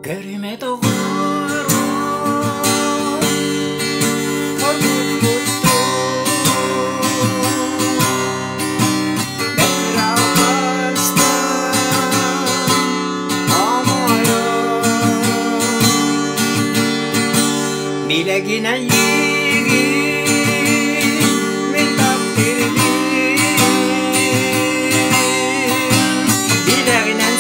Керемет оғыру Құт-құт-құтту Бәкір алғыстың Амайы Билегінен егін Мен тапдырдым Билегінен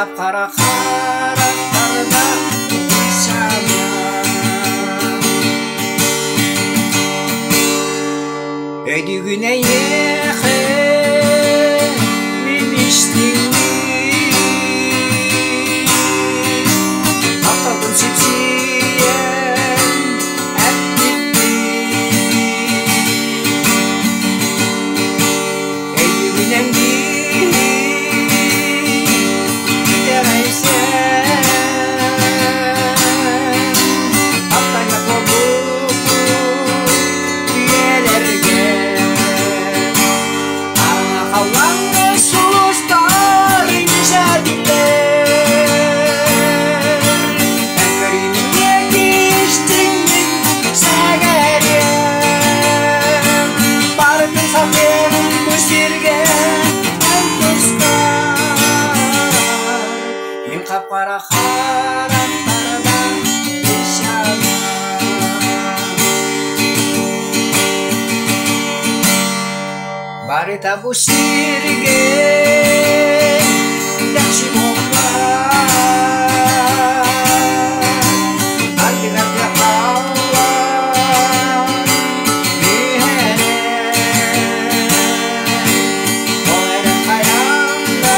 Қап-қара қарақтарда шама Өйдігіне еқі мемештіңі Ақталдың сепсиен әттетті Өйдігінен Қап-қара қарақтарда шама Бары табу сирге Жақсы болған Арты-арты қалған Мейхенен Олайдан қайранда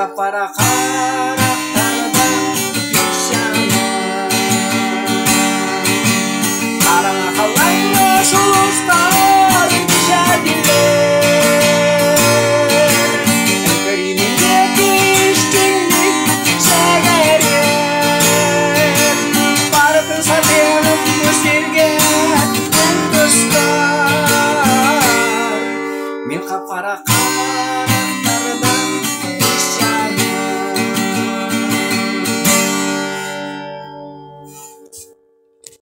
Қап-қара қарақтарда шама Қараңа қалайны жұлыстар жәділер Әкірімінде кештіңнік сәгәрер Барытын сәтенім көстерген ән тұстар Мен қап-қара қарақтарда